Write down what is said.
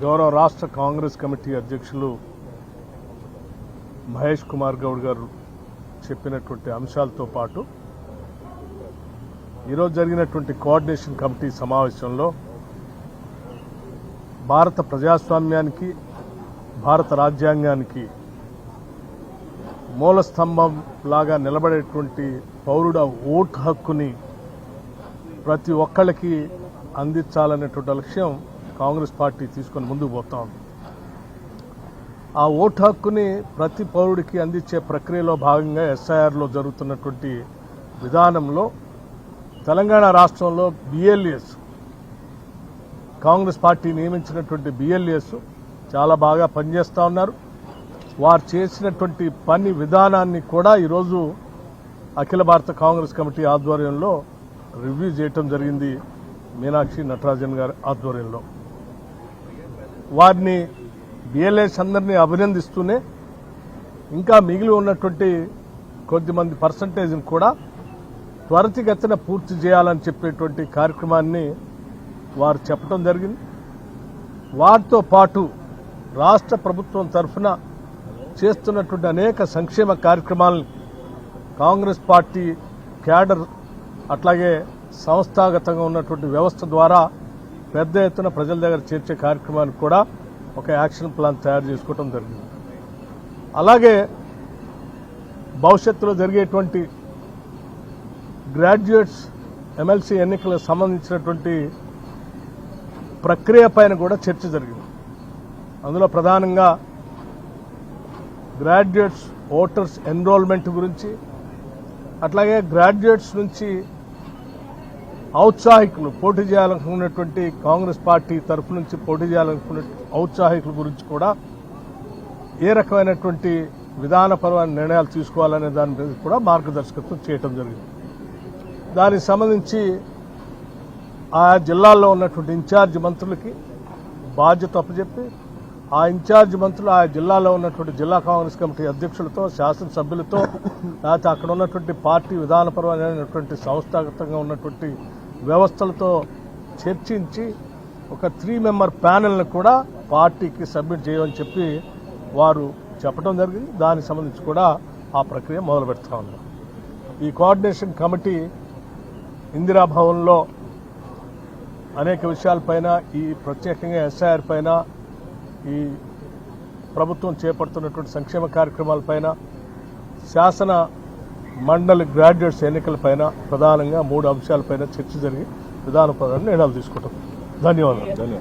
గౌరవ రాష్ట్ర కాంగ్రెస్ కమిటీ అధ్యక్షులు మహేష్ కుమార్ గౌడ్ గారు చెప్పినటువంటి అంశాలతో పాటు ఈరోజు జరిగినటువంటి కోఆర్డినేషన్ కమిటీ సమావేశంలో భారత ప్రజాస్వామ్యానికి భారత రాజ్యాంగానికి మూల స్తంభం లాగా నిలబడేటువంటి పౌరుడ ఓటు హక్కుని ప్రతి ఒక్కళ్ళకి అందించాలనేటువంటి లక్ష్యం కాంగ్రెస్ పార్టీ తీసుకొని ముందుకు పోతా ఉంది. ఆ ఓటు హక్కుని ప్రతి పౌరుడికి అందించే ప్రక్రియలో భాగంగా ఎస్ఐఆర్లో జరుగుతున్నటువంటి విధానంలో తెలంగాణ రాష్ట్రంలో బిఎల్ఏస్ కాంగ్రెస్ పార్టీ నియమించినటువంటి బిఎల్ఏస్ చాలా బాగా పనిచేస్తూ ఉన్నారు. వారు చేసినటువంటి పని విధానాన్ని కూడా ఈరోజు అఖిల భారత కాంగ్రెస్ కమిటీ ఆధ్వర్యంలో రివ్యూ చేయటం జరిగింది. మీనాక్షి నటరాజన్ గారి ఆధ్వర్యంలో వారిని బిఎల్ఏస్ అందరినీ అభినందిస్తూనే ఇంకా మిగిలి ఉన్నటువంటి కొద్దిమంది పర్సంటేజ్ని కూడా త్వరితగతిన పూర్తి చేయాలని చెప్పేటువంటి కార్యక్రమాన్ని వారు చెప్పడం జరిగింది. వారితో పాటు రాష్ట్ర ప్రభుత్వం తరఫున చేస్తున్నటువంటి అనేక సంక్షేమ కార్యక్రమాలను కాంగ్రెస్ పార్టీ క్యాడర్ అట్లాగే సంస్థాగతంగా ఉన్నటువంటి వ్యవస్థ ద్వారా పెద్ద ఎత్తున ప్రజల దగ్గర చేర్చే కార్యక్రమానికి కూడా ఒక యాక్షన్ ప్లాన్ తయారు చేసుకోవడం జరిగింది. అలాగే భవిష్యత్తులో జరిగేటువంటి గ్రాడ్యుయేట్స్ ఎమ్మెల్సీ ఎన్నికలకు సంబంధించినటువంటి ప్రక్రియ పైన కూడా చర్చ జరిగింది. అందులో ప్రధానంగా గ్రాడ్యుయేట్స్ ఓటర్స్ ఎన్రోల్మెంట్ గురించి, అట్లాగే గ్రాడ్యుయేట్స్ నుంచి ఔత్సాహికులు పోటీ చేయాలనుకున్నటువంటి కాంగ్రెస్ పార్టీ తరఫు నుంచి పోటీ చేయాలనుకున్న ఔత్సాహికుల గురించి కూడా ఏ రకమైనటువంటి విధానపరమైన నిర్ణయాలు తీసుకోవాలనే దాని మీద కూడా మార్గదర్శకత్వం చేయటం జరిగింది. దానికి సంబంధించి ఆయా జిల్లాల్లో ఉన్నటువంటి ఇన్ఛార్జి మంత్రులకి బాధ్యత అప్పచెప్పి ఆ ఇన్ఛార్జి మంత్రులు ఆయా జిల్లాలో ఉన్నటువంటి జిల్లా కాంగ్రెస్ కమిటీ అధ్యక్షులతో, శాసనసభ్యులతో, లేకపోతే అక్కడ ఉన్నటువంటి పార్టీ విధానపరమైనటువంటి సంస్థాగతంగా ఉన్నటువంటి వ్యవస్థలతో చర్చించి ఒక 3 మెంబర్ ప్యానెల్ని కూడా పార్టీకి సబ్మిట్ చేయమని చెప్పి వారు చెప్పడం జరిగింది. దానికి సంబంధించి కూడా ఆ ప్రక్రియ మొదలు పెడతా ఉన్నారు. ఈ కోఆర్డినేషన్ కమిటీ ఇందిరాభవన్లో అనేక విషయాలపైన, ఈ ప్రత్యేకంగా ఎస్ఐఆర్ పైన, ఈ ప్రభుత్వం చేపడుతున్నటువంటి సంక్షేమ కార్యక్రమాలపైన, శాసన మండలి గ్రాడ్యుయేట్స్ ఎన్నికలపైన ప్రధానంగా 3 అంశాలపైన చర్చ జరిగి విధానపరమైన నిర్ణయాలు తీసుకుంటాం. ధన్యవాదాలు.